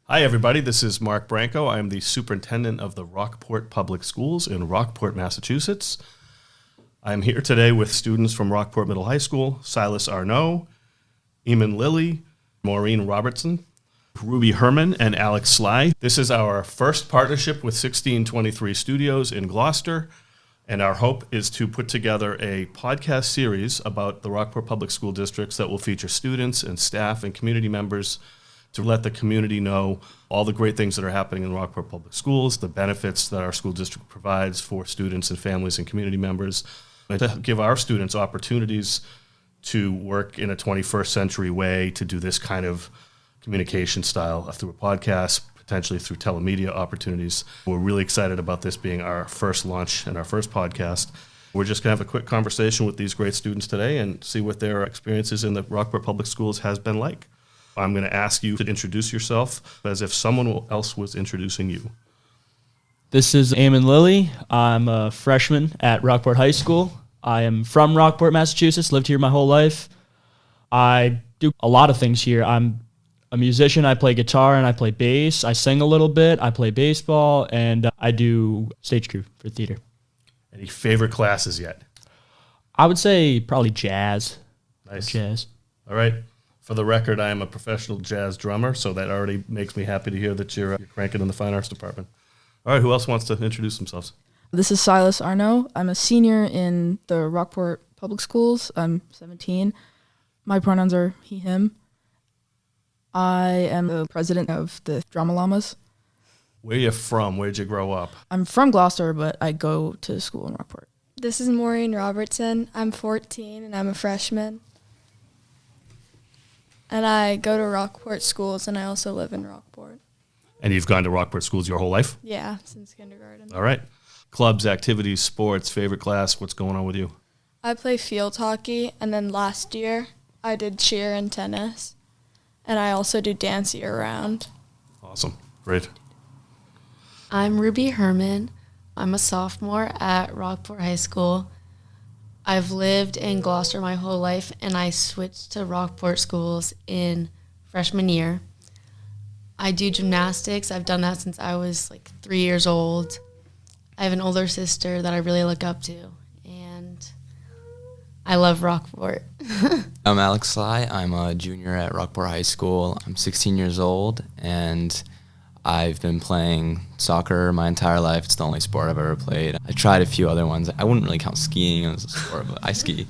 Hi, everybody. This is Mark Branco. I am the superintendent of the Rockport Public Schools in Rockport, Massachusetts. I'm here today with students from Rockport Middle High School, Silas Arnaud, Eamon Lilly, Maureen Robertson, Ruby Herman, and Alex Sly. This is our first partnership with 1623 Studios in Gloucester, and our hope is to put together a podcast series about the Rockport Public School districts that will feature students and staff and community members to let the community know all the great things that are happening in Rockport Public Schools, the benefits that our school district provides for students and families and community members, and to give our students opportunities to work in a 21st century way to do this kind of communication style through a podcast, potentially through telemedia opportunities. We're really excited about this being our first launch and our first podcast. We're just going to have a quick conversation with these great students today and see what their experiences in the Rockport Public Schools has been like. I'm going to ask you to introduce yourself as if someone else was introducing you. This is Eamon Lilly. I'm a freshman at Rockport High School. I am from Rockport, Massachusetts, lived here my whole life. I do a lot of things here. I'm a musician. I play guitar and I play bass. I sing a little bit. I play baseball, and I do stage crew for theater. Any favorite classes yet? I would say probably jazz. Nice. Jazz. All right. For the record, I am a professional jazz drummer, so that already makes me happy to hear that you're cranking in the fine arts department. All right, who else wants to introduce themselves? This is Silas Arnaud. I'm a senior in the Rockport Public Schools. I'm 17. My pronouns are he, him. I am the president of the Drama Llamas. Where are you from? Where'd you grow up? I'm from Gloucester, but I go to school in Rockport. This is Maureen Robertson. I'm 14 and I'm a freshman. And I go to Rockport schools, and I also live in Rockport. And you've gone to Rockport schools your whole life? Yeah, since kindergarten. All right. Clubs, activities, sports, favorite class, what's going on with you? I play field hockey, and then last year I did cheer and tennis. And I also do dance year-round. Awesome. Great. I'm Ruby Herman. I'm a sophomore at Rockport High School. I've lived in Gloucester my whole life, and I switched to Rockport schools in freshman year. I do gymnastics. I've done that since I was 3 years old. I have an older sister that I really look up to, and I love Rockport. I'm Alex Sly. I'm a junior at Rockport High School. I'm 16 years old, and I've been playing soccer my entire life. It's the only sport I've ever played. I tried a few other ones. I wouldn't really count skiing as a sport, but I ski.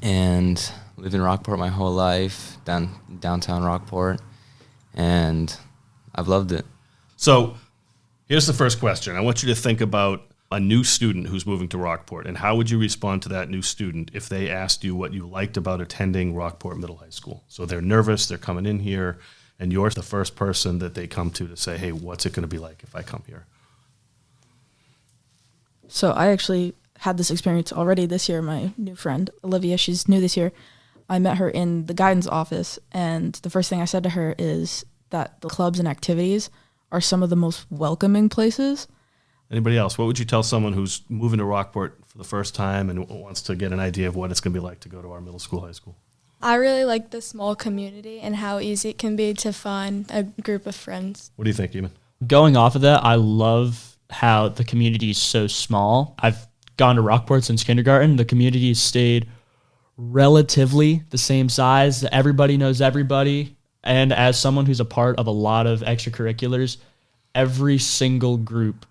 And lived in Rockport my whole life, downtown Rockport, and I've loved it. So here's the first question. I want you to think about a new student who's moving to Rockport, and how would you respond to that new student if they asked you what you liked about attending Rockport Middle High School? So they're nervous, they're coming in here, and you're the first person that they come to say, hey, what's it going to be like if I come here? So I actually had this experience already this year. My new friend, Olivia, she's new this year. I met her in the guidance office, and the first thing I said to her is that the clubs and activities are some of the most welcoming places. Anybody else? What would you tell someone who's moving to Rockport for the first time and wants to get an idea of what it's going to be like to go to our middle school, high school? I really like the small community and how easy it can be to find a group of friends. What do you think, Eamon? Going off of that, I love how the community is so small. I've gone to Rockport since kindergarten. The community has stayed relatively the same size. Everybody knows everybody. And as someone who's a part of a lot of extracurriculars, every single group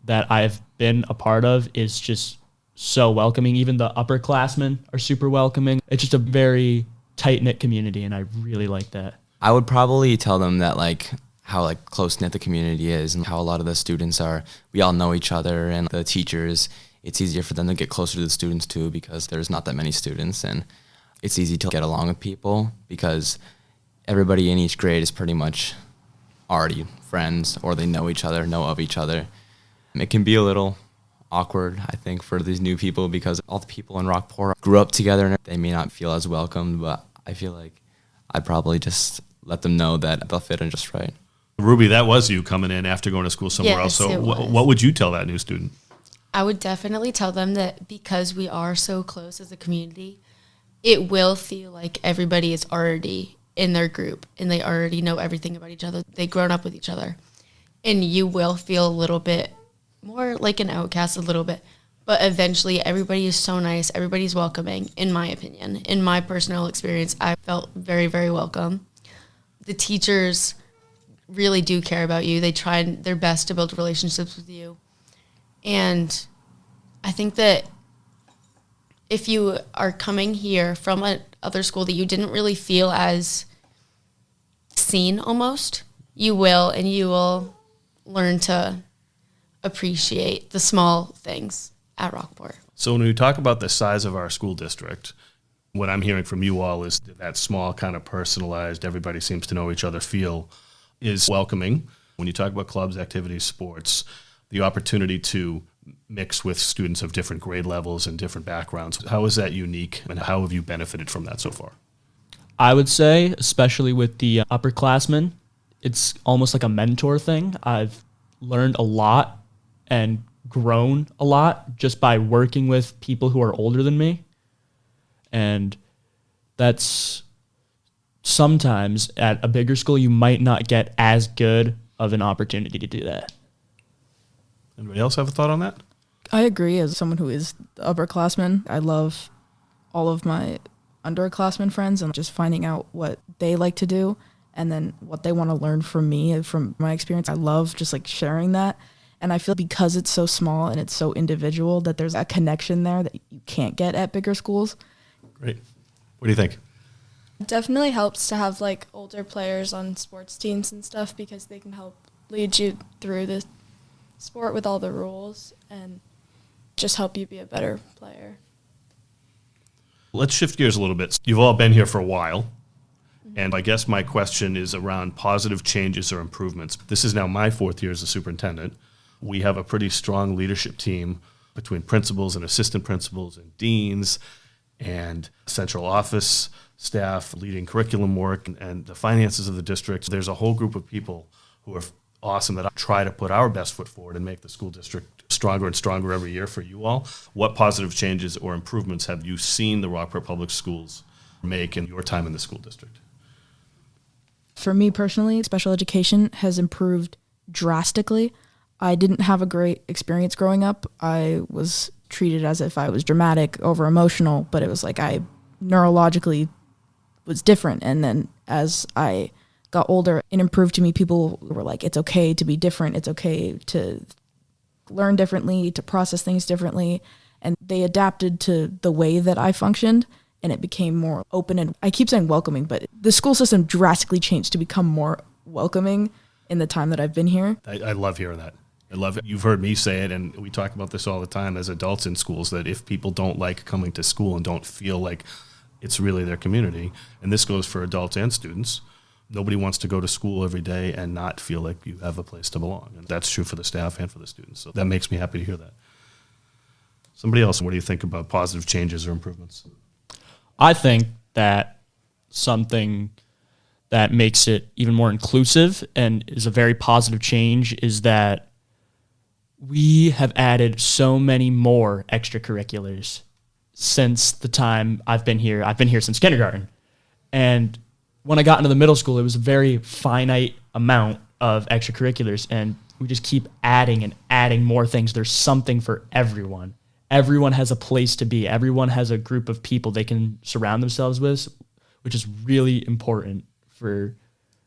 that I've been a part of is just so welcoming. Even the upperclassmen are super welcoming. It's just a very tight-knit community, and I really like that. I would probably tell them that how close-knit the community is and how a lot of the students are. We all know each other, and the teachers, it's easier for them to get closer to the students too because there's not that many students, and it's easy to get along with people because everybody in each grade is pretty much already friends, or they know each other, know of each other. It can be a little awkward, I think, for these new people because all the people in Rockport grew up together and they may not feel as welcomed, but I feel like I'd probably just let them know that they'll fit in just right. Ruby, that was you coming in after going to school somewhere else. Yes, So it was. what would you tell that new student? I would definitely tell them that because we are so close as a community, it will feel like everybody is already in their group and they already know everything about each other. They've grown up with each other. And you will feel a little bit more like an outcast a little bit. But eventually everybody is so nice. Everybody's welcoming, in my opinion. In my personal experience, I felt very, very welcome. The teachers really do care about you. They try their best to build relationships with you. And I think that if you are coming here from another school that you didn't really feel as seen almost, you will learn to appreciate the small things at Rockport. So when we talk about the size of our school district, what I'm hearing from you all is that small kind of personalized, everybody seems to know each other feel is welcoming. When you talk about clubs, activities, sports, the opportunity to mix with students of different grade levels and different backgrounds, how is that unique and how have you benefited from that so far? I would say, especially with the upperclassmen, it's almost like a mentor thing. I've learned a lot and grown a lot just by working with people who are older than me. And that's sometimes at a bigger school, you might not get as good of an opportunity to do that. Anybody else have a thought on that? I agree. As someone who is the upperclassman, I love all of my underclassmen friends and just finding out what they like to do and then what they want to learn from me, from my experience. I love just like sharing that. And I feel because it's so small and it's so individual that there's a connection there that you can't get at bigger schools. Great. What do you think? It definitely helps to have like older players on sports teams and stuff because they can help lead you through the sport with all the rules and just help you be a better player. Let's shift gears a little bit. You've all been here for a while, and I guess my question is around positive changes or improvements. This is now my 4th year as a superintendent. We have a pretty strong leadership team between principals and assistant principals and deans and central office staff leading curriculum work and the finances of the district. There's a whole group of people who are awesome that try to put our best foot forward and make the school district stronger and stronger every year for you all. What positive changes or improvements have you seen the Rockport Public Schools make in your time in the school district? For me personally, special education has improved drastically. I didn't have a great experience growing up. I was treated as if I was dramatic, over emotional, but it was like I neurologically was different. And then as I got older, it improved to me. People were like, it's okay to be different. It's okay to learn differently, to process things differently. And they adapted to the way that I functioned and it became more open. And I keep saying welcoming, but the school system drastically changed to become more welcoming in the time that I've been here. I love hearing that. I love it. You've heard me say it, and we talk about this all the time as adults in schools, that if people don't like coming to school and don't feel like it's really their community, and this goes for adults and students, nobody wants to go to school every day and not feel like you have a place to belong. And that's true for the staff and for the students. So that makes me happy to hear that. Somebody else, what do you think about positive changes or improvements? I think that something that makes it even more inclusive and is a very positive change is that we have added so many more extracurriculars since the time I've been here. I've been here since kindergarten. And when I got into the middle school, it was a very finite amount of extracurriculars, and we just keep adding and adding more things. There's something for everyone. Everyone has a place to be. Everyone has a group of people they can surround themselves with, which is really important for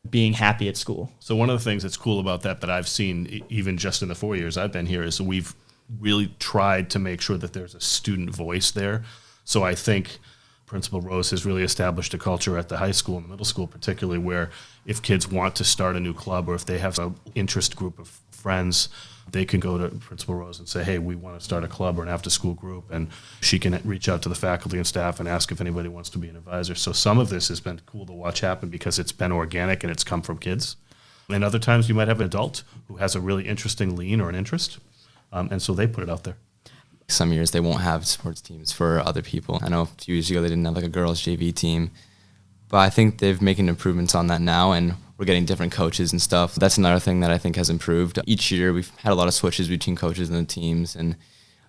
being happy at school. So one of the things that's cool about that I've seen even just in the 4 years I've been here is we've really tried to make sure that there's a student voice there. So I think Principal Rose has really established a culture at the high school and the middle school particularly where if kids want to start a new club or if they have an interest group of friends, they can go to Principal Rose and say, hey, we want to start a club or an after-school group, and she can reach out to the faculty and staff and ask if anybody wants to be an advisor. So some of this has been cool to watch happen because it's been organic and it's come from kids. And other times you might have an adult who has a really interesting lean or an interest, and so they put it out there. Some years they won't have sports teams for other people. I know a few years ago they didn't have like a girls JV team, but I think they're making improvements on that now, and we're getting different coaches and stuff. That's another thing that I think has improved. Each year we've had a lot of switches between coaches and the teams, and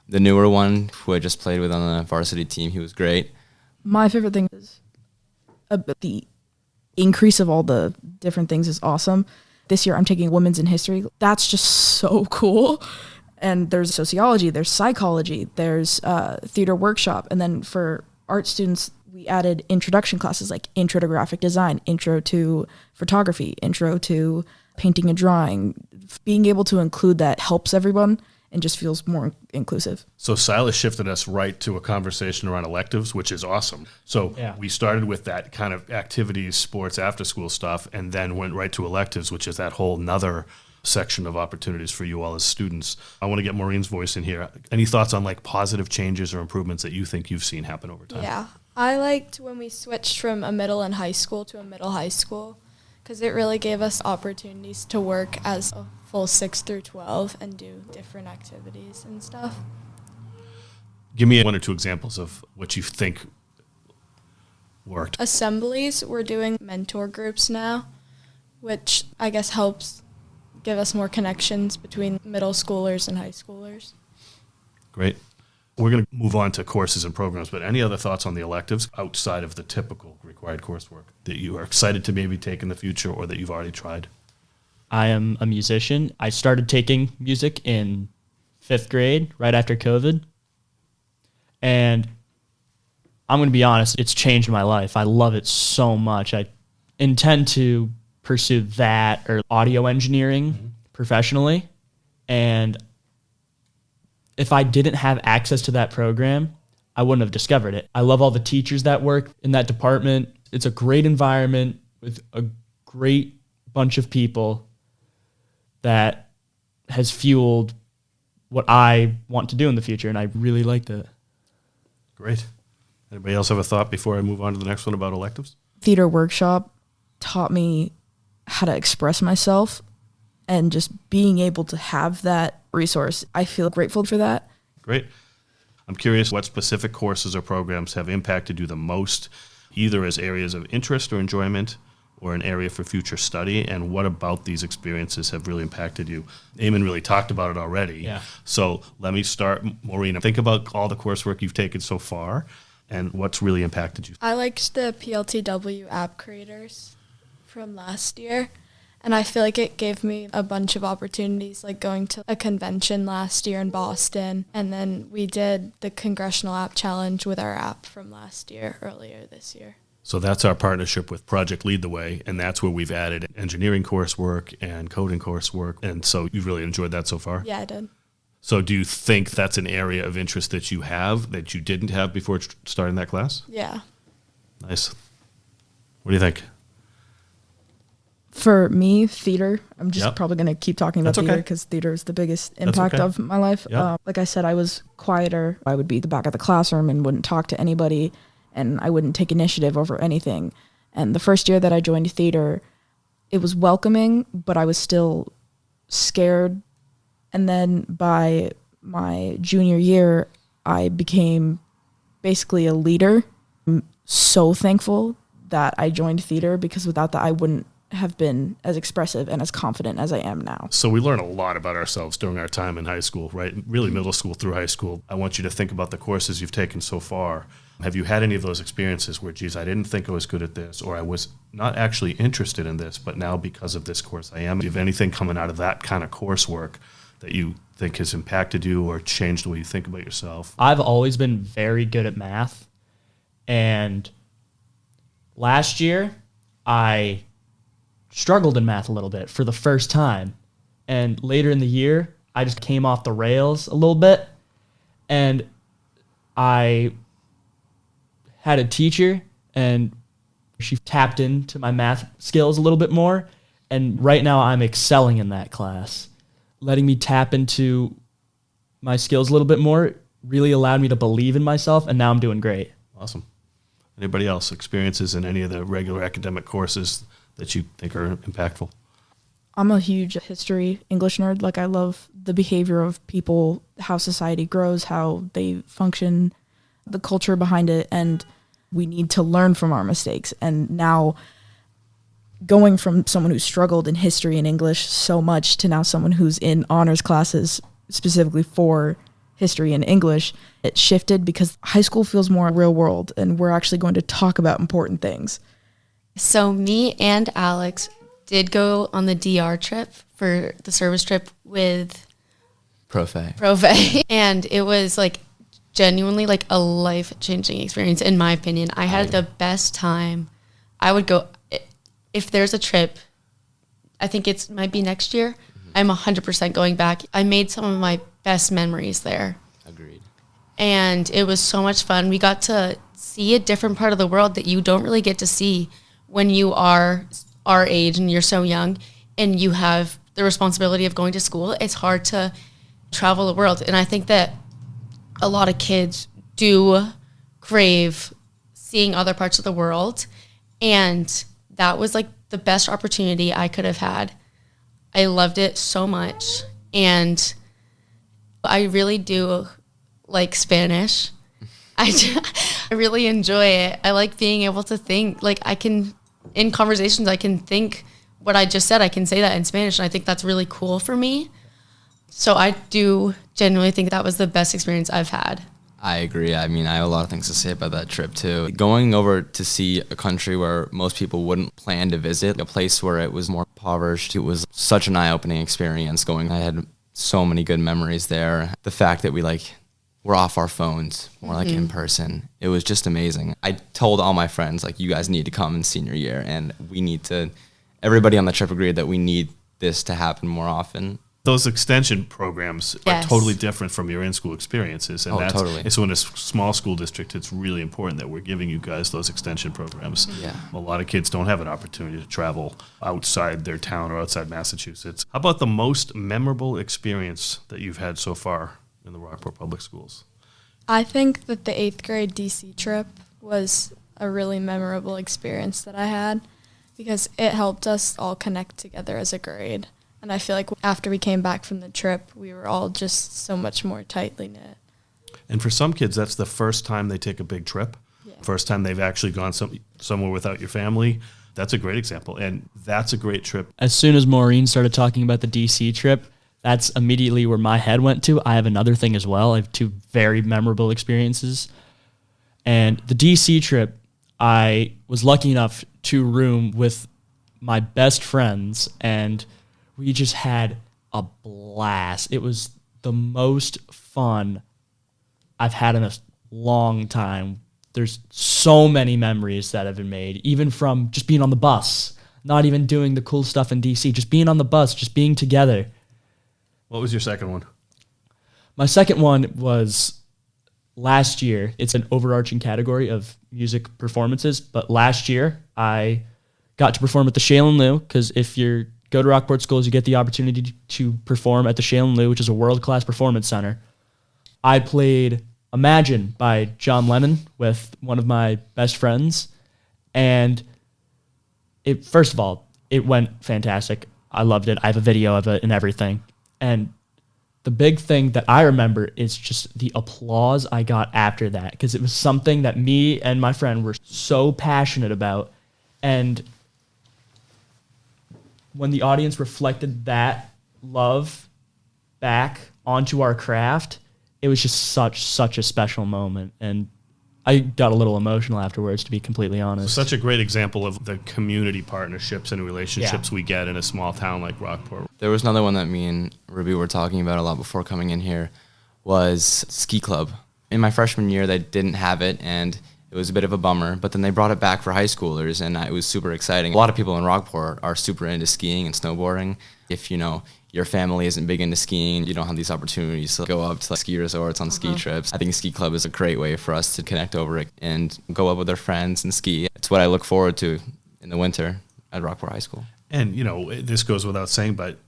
the newer one who I just played with on the varsity team, he was great. My favorite thing is about the increase of all the different things is awesome. This year I'm taking women's in history. That's just so cool. And there's sociology, there's psychology, there's theater workshop. And then for art students, we added introduction classes like intro to graphic design, intro to photography, intro to painting and drawing. Being able to include that helps everyone and just feels more inclusive. So Silas shifted us right to a conversation around electives, which is awesome. So we started with that kind of activities, sports, after school stuff, and then went right to electives, which is that whole nother section of opportunities for you all as students. I want to get Maureen's voice in here. Any thoughts on like positive changes or improvements that you think you've seen happen over time? Yeah, I liked when we switched from a middle and high school to a middle high school because it really gave us opportunities to work as a full 6 through 12 and do different activities and stuff. Give me 1 or 2 examples of what you think worked. Assemblies, we're doing mentor groups now, which I guess helps give us more connections between middle schoolers and high schoolers. Great. We're going to move on to courses and programs, but any other thoughts on the electives outside of the typical required coursework that you are excited to maybe take in the future or that you've already tried? I am a musician. I started taking music in 5th grade, right after COVID. And I'm going to be honest, it's changed my life. I love it so much. I intend to pursue that or audio engineering professionally. And if I didn't have access to that program, I wouldn't have discovered it. I love all the teachers that work in that department. It's a great environment with a great bunch of people that has fueled what I want to do in the future, and I really liked it. Great. Anybody else have a thought before I move on to the next one about electives? Theater workshop taught me how to express myself, and just being able to have that resource, I feel grateful for that. Great. I'm curious what specific courses or programs have impacted you the most, either as areas of interest or enjoyment or an area for future study, and what about these experiences have really impacted you? Eamon really talked about it already. Yeah. So let me start, Maureen. Think about all the coursework you've taken so far and what's really impacted you. I liked the PLTW app creators from last year, and I feel like it gave me a bunch of opportunities, like going to a convention last year in Boston, and then we did the Congressional App Challenge with our app from last year, earlier this year. So that's our partnership with Project Lead the Way, and that's where we've added engineering coursework and coding coursework, and so you've really enjoyed that so far? Yeah, I did. So do you think that's an area of interest that you have that you didn't have before starting that class? Yeah. Nice. What do you think? For me, theater, I'm just Yep. probably going to keep talking about That's theater okay. because theater is the biggest impact okay. of my life. Yep. Like I said, I was quieter. I would be at the back of the classroom and wouldn't talk to anybody, and I wouldn't take initiative over anything. And the first year that I joined theater, it was welcoming, but I was still scared. And then by my junior year, I became basically a leader. I'm so thankful that I joined theater because without that, I wouldn't have been as expressive and as confident as I am now. So we learn a lot about ourselves during our time in high school, right? Really middle school through high school. I want you to think about the courses you've taken so far. Have you had any of those experiences where, geez, I didn't think I was good at this, or I was not actually interested in this, but now because of this course I am? Do you have anything coming out of that kind of coursework that you think has impacted you or changed the way you think about yourself? I've always been very good at math, and last year I struggled in math a little bit for the first time, and later in the year I just came off the rails a little bit, and I had a teacher and she tapped into my math skills a little bit more, and right now I'm excelling in that class. Letting me tap into my skills a little bit more really allowed me to believe in myself, and now I'm doing great. Awesome. Anybody else experiences in any of the regular academic courses that you think are impactful? I'm a huge history English nerd. Like, I love the behavior of people, how society grows, how they function, the culture behind it, and we need to learn from our mistakes. And now, going from someone who struggled in history and English so much to now someone who's in honors classes specifically for history and English, it shifted because high school feels more real world, and we're actually going to talk about important things. So me and Alex did go on the DR trip for the service trip with Profe. And it was like genuinely like a life-changing experience in my opinion. I had the best time. I would go, if there's a trip, I think it might be next year, I'm 100% going back. I made some of my best memories there. Agreed. And it was so much fun. We got to see a different part of the world that you don't really get to see when you are our age and you're so young and you have the responsibility of going to school. It's hard to travel the world. And I think that a lot of kids do crave seeing other parts of the world. And that was like the best opportunity I could have had. I loved it so much. And I really do like Spanish. I really enjoy it. I like being able to think, like in conversations, I can think what I just said. I can say that in Spanish. And I think that's really cool for me. So I do genuinely think that was the best experience I've had. I agree. I mean, I have a lot of things to say about that trip too. Going over to see a country where most people wouldn't plan to visit, a place where it was more impoverished, it was such an eye-opening experience going. I had so many good memories there. The fact that we're off our phones, more like in person. It was just amazing. I told all my friends, like, you guys need to come in senior year, and everybody on the trip agreed that we need this to happen more often. Those extension programs are totally different from your in-school experiences. And totally. It's in a small school district, it's really important that we're giving you guys those extension programs. Yeah. A lot of kids don't have an opportunity to travel outside their town or outside Massachusetts. How about the most memorable experience that you've had so far in the Rockport Public Schools? I think that the 8th grade DC trip was a really memorable experience that I had because it helped us all connect together as a grade. And I feel like after we came back from the trip, we were all just so much more tightly knit. And for some kids, that's the first time they take a big trip. Yeah. First time they've actually gone somewhere without your family. That's a great example. And that's a great trip. As soon as Maureen started talking about the DC trip, that's immediately where my head went to. I have another thing as well. I have two very memorable experiences. And the DC trip, I was lucky enough to room with my best friends, and we just had a blast. It was the most fun I've had in a long time. There's so many memories that have been made, even from just being on the bus, not even doing the cool stuff in DC, just being on the bus, just being together. What was your second one? My second one was last year. It's an overarching category of music performances, but last year I got to perform at the Shale and Lou, because if you go to Rockport Schools, you get the opportunity to perform at the Shale and Lou, which is a world-class performance center. I played Imagine by John Lennon with one of my best friends, and first of all, it went fantastic. I loved it. I have a video of it and everything. And the big thing that I remember is just the applause I got after that, because it was something that me and my friend were so passionate about. And when the audience reflected that love back onto our craft, it was just such a special moment. And I got a little emotional afterwards, to be completely honest. Such a great example of the community partnerships and relationships we get in a small town like Rockport. There was another one that me and Ruby were talking about a lot before coming in here, was ski club. In my freshman year, they didn't have it, and it was a bit of a bummer, but then they brought it back for high schoolers, and it was super exciting. A lot of people in Rockport are super into skiing and snowboarding. If your family isn't big into skiing, you don't have these opportunities to go up to ski resorts on ski trips. I think ski club is a great way for us to connect over it and go up with our friends and ski. It's what I look forward to in the winter at Rockport High School. And, this goes without saying, but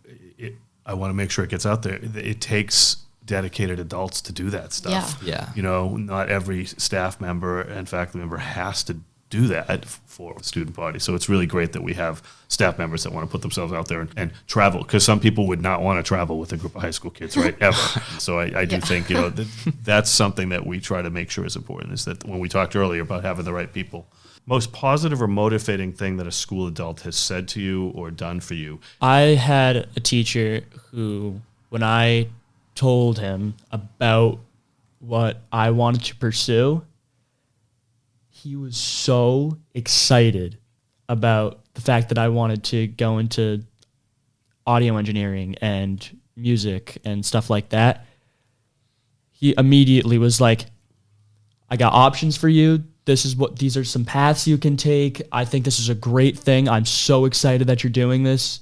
I want to make sure it gets out there. It takes dedicated adults to do that stuff. Yeah. Not every staff member and faculty member has to do that for the student body. So it's really great that we have staff members that want to put themselves out there and travel, because some people would not want to travel with a group of high school kids, right? Ever. So I do think, that's something that we try to make sure is important, is that when we talked earlier about having the right people. Most positive or motivating thing that a school adult has said to you or done for you? I had a teacher who, when I told him about what I wanted to pursue, he was so excited about the fact that I wanted to go into audio engineering and music and stuff like that, he immediately was like, I got options for you. These are some paths you can take. I think this is a great thing. I'm so excited that you're doing this,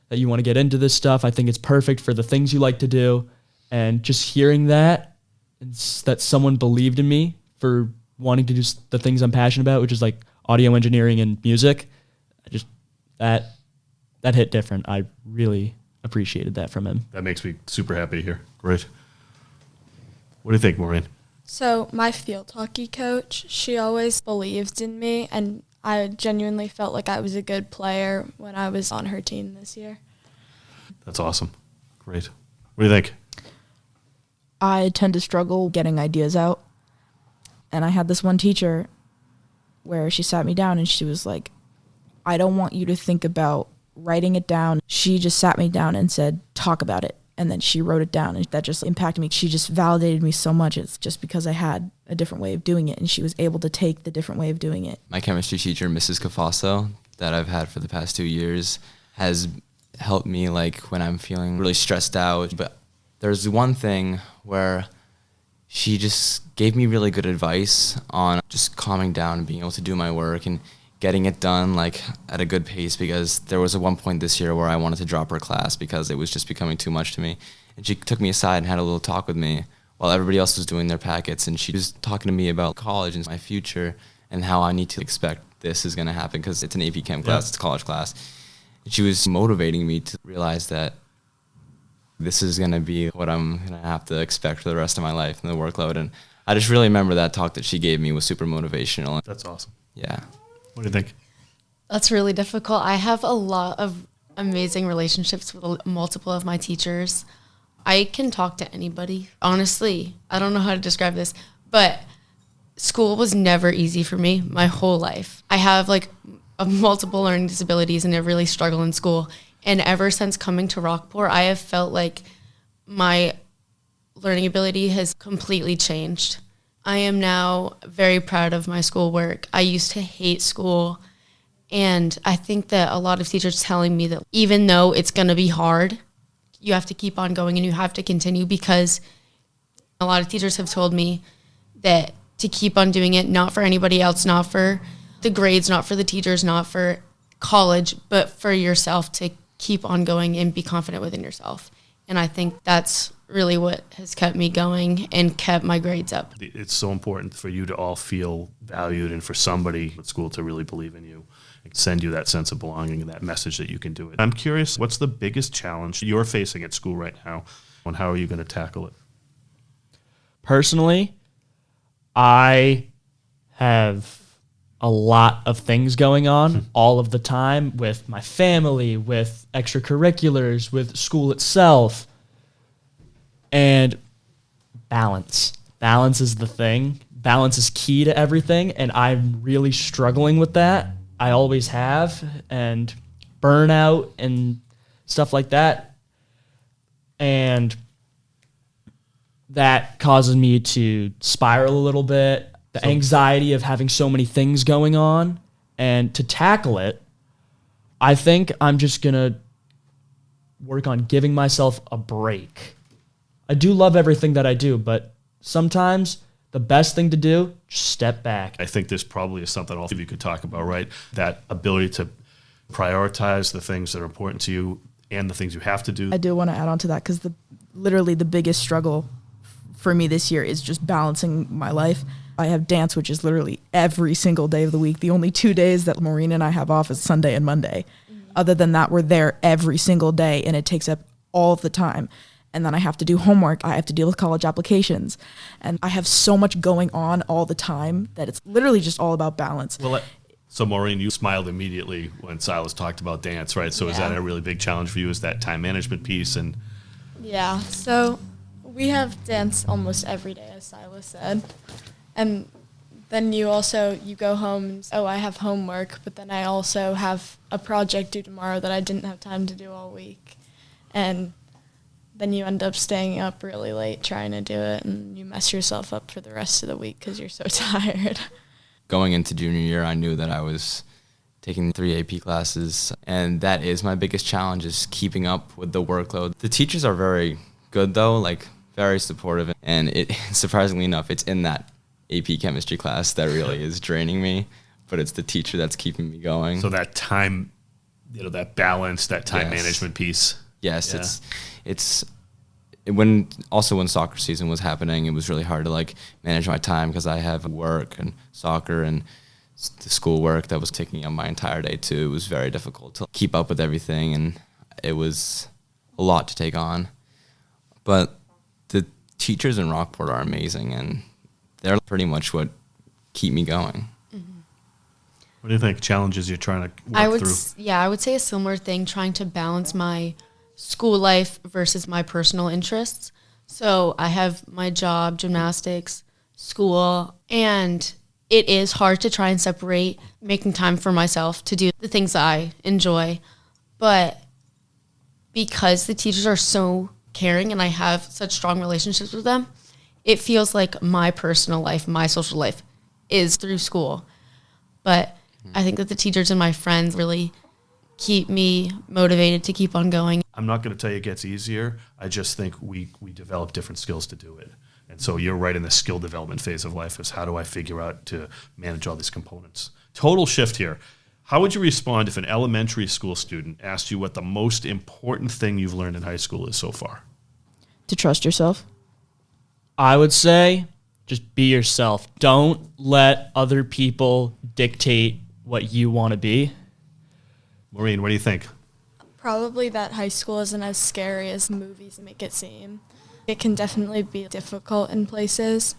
that you want to get into this stuff. I think it's perfect for the things you like to do. And just hearing that, that someone believed in me for wanting to do the things I'm passionate about, which is like audio engineering and music, that hit different. I really appreciated that from him. That makes me super happy to hear. Great. What do you think, Maureen? So my field hockey coach, she always believed in me, and I genuinely felt like I was a good player when I was on her team this year. That's awesome. Great. What do you think? I tend to struggle getting ideas out. And I had this one teacher where she sat me down and she was like, I don't want you to think about writing it down. She just sat me down and said, talk about it. And then she wrote it down, and that just impacted me. She just validated me so much. It's just because I had a different way of doing it, and she was able to take the different way of doing it. My chemistry teacher, Mrs. Cafaso, that I've had for the past 2 years, has helped me like when I'm feeling really stressed out. But there's one thing where she just gave me really good advice on just calming down and being able to do my work and getting it done like at a good pace, because there was at one point this year where I wanted to drop her class because it was just becoming too much to me. And she took me aside and had a little talk with me while everybody else was doing their packets, and she was talking to me about college and my future and how I need to expect this is going to happen because it's an AP Chem class, it's a college class. And she was motivating me to realize that this is going to be what I'm going to have to expect for the rest of my life and the workload. And I just really remember that talk that she gave me was super motivational. That's awesome. Yeah. What do you think? That's really difficult. I have a lot of amazing relationships with multiple of my teachers. I can talk to anybody. Honestly, I don't know how to describe this, but school was never easy for me my whole life. I have like multiple learning disabilities and I really struggle in school. And ever since coming to Rockport, I have felt like my learning ability has completely changed. I am now very proud of my schoolwork. I used to hate school, and I think that a lot of teachers telling me that even though it's going to be hard, you have to keep on going and you have to continue, because a lot of teachers have told me that to keep on doing it, not for anybody else, not for the grades, not for the teachers, not for college, but for yourself, to keep on going and be confident within yourself. And I think that's really what has kept me going and kept my grades up. It's so important for you to all feel valued and for somebody at school to really believe in you and send you that sense of belonging and that message that you can do it. I'm curious, what's the biggest challenge you're facing at school right now, and how are you going to tackle it? Personally, I have a lot of things going on all of the time with my family, with extracurriculars, with school itself. And balance. Balance is the thing. Balance is key to everything, and I'm really struggling with that. I always have, and burnout and stuff like that. And that causes me to spiral a little bit. The anxiety of having so many things going on, and to tackle it, I think I'm just going to work on giving myself a break. I do love everything that I do, but sometimes the best thing to do, just step back. I think this probably is something all of you could talk about, right? That ability to prioritize the things that are important to you and the things you have to do. I do want to add on to that, because literally the biggest struggle for me this year is just balancing my life. I have dance, which is literally every single day of the week. The only 2 days that Maureen and I have off is Sunday and Monday. Other than that, we're there every single day, and it takes up all of the time. And then I have to do homework. I have to deal with college applications. And I have so much going on all the time that it's literally just all about balance. Well, so Maureen, you smiled immediately when Silas talked about dance, right? So is that a really big challenge for you? Is that time management piece? And Yeah, so we have dance almost every day, as Silas said. And then you go home and, I have homework, but then I also have a project due tomorrow that I didn't have time to do all week. And then you end up staying up really late trying to do it, and you mess yourself up for the rest of the week because you're so tired. Going into junior year, I knew that I was taking 3 AP classes, and that is my biggest challenge, is keeping up with the workload. The teachers are very good though, like very supportive, and it surprisingly enough, it's in that AP chemistry class that really is draining me, but it's the teacher that's keeping me going. So that time, that balance, that time Yes. management piece. Yes, Yeah. it's when soccer season was happening, it was really hard to like manage my time because I have work and soccer and the school work that was taking up my entire day too. It was very difficult to keep up with everything, and it was a lot to take on. But the teachers in Rockport are amazing, and they're pretty much what keep me going. What do you think? Challenges you're trying to I work would through? I would say a similar thing, trying to balance my school life versus my personal interests. So I have my job, gymnastics, school, and it is hard to try and separate making time for myself to do the things that I enjoy. But because the teachers are so caring and I have such strong relationships with them, it feels like my personal life, my social life is through school. But I think that the teachers and my friends really keep me motivated to keep on going. I'm not going to tell you it gets easier. I just think we develop different skills to do it. And so you're right in the skill development phase of life, is how do I figure out to manage all these components? Total shift here. How would you respond if an elementary school student asked you what the most important thing you've learned in high school is so far? To trust yourself. I would say just be yourself. Don't let other people dictate what you want to be. Maureen, what do you think? Probably that high school isn't as scary as movies make it seem. It can definitely be difficult in places,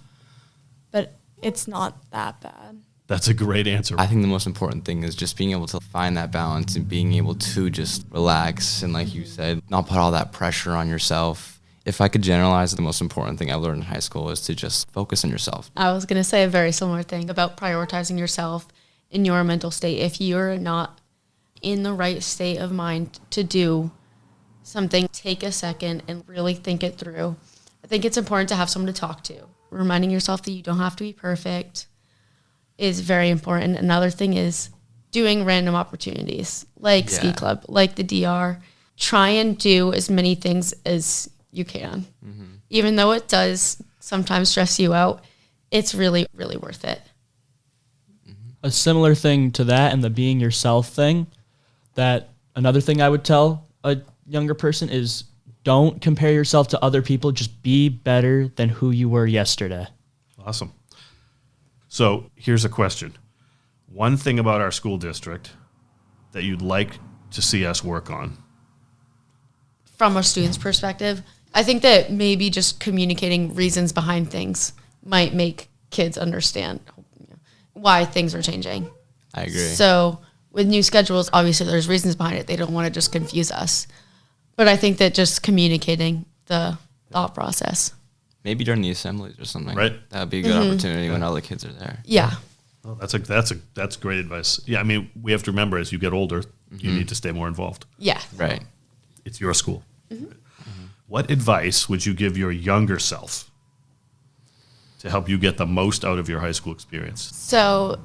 but it's not that bad. That's a great answer. I think the most important thing is just being able to find that balance and being able to just relax and, like you said, not put all that pressure on yourself. If I could generalize, the most important thing I've learned in high school is to just focus on yourself. I was going to say a very similar thing about prioritizing yourself in your mental state. If you're not in the right state of mind to do something, take a second and really think it through. I think it's important to have someone to talk to. Reminding yourself that you don't have to be perfect is very important. Another thing is doing random opportunities like ski club, like the DR. Try and do as many things as you can. Even though it does sometimes stress you out, it's really, really worth it. A similar thing to that and the being yourself thing, that another thing I would tell a younger person is don't compare yourself to other people. Just be better than who you were yesterday. Awesome. So here's a question. One thing about our school district that you'd like to see us work on? From a student's perspective, I think that maybe just communicating reasons behind things might make kids understand why things are changing. I agree. So with new schedules, obviously there's reasons behind it. They don't want to just confuse us. But I think that just communicating the thought process. Maybe during the assemblies or something. Right. That would be a good opportunity when all the kids are there. Yeah. Oh, that's great advice. Yeah, I mean, we have to remember as you get older, you need to stay more involved. Yeah. Right. It's your school. What advice would you give your younger self to help you get the most out of your high school experience? So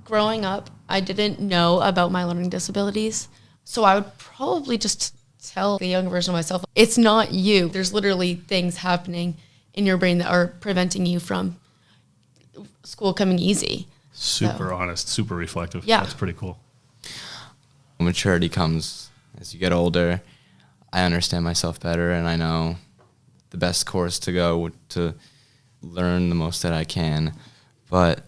growing up, I didn't know about my learning disabilities. So I would probably just tell the younger version of myself, it's not you. There's literally things happening in your brain that are preventing you from school coming easy. Super honest, super reflective. Yeah. That's pretty cool. Maturity comes as you get older. I understand myself better, and I know the best course to go to learn the most that I can. But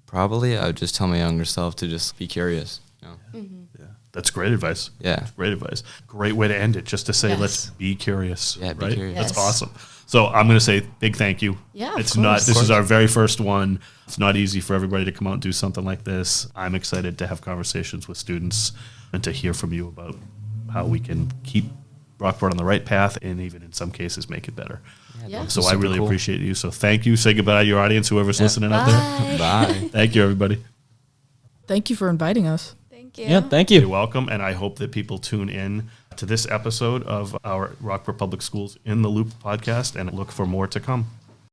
probably I would just tell my younger self to just be curious. You know? Yeah. That's great advice. Yeah. That's great advice. Great way to end it, just to say, Yes. let's be curious. Yeah, be right? curious. That's Yes. awesome. So I'm going to say big thank you. Yeah, of It's course. not, this Of is course. our very first one. It's not easy for everybody to come out and do something like this. I'm excited to have conversations with students and to hear from you about how we can keep Rockport on the right path and even in some cases make it better. Yeah. So That's I super really cool. appreciate you. So thank you. Say goodbye to your audience, whoever's listening out there. Bye. Thank you, everybody. Thank you for inviting us. Thank you. Yeah, thank You're you. welcome, and I hope that people tune in to this episode of our Rockport Public Schools in the Loop podcast and look for more to come.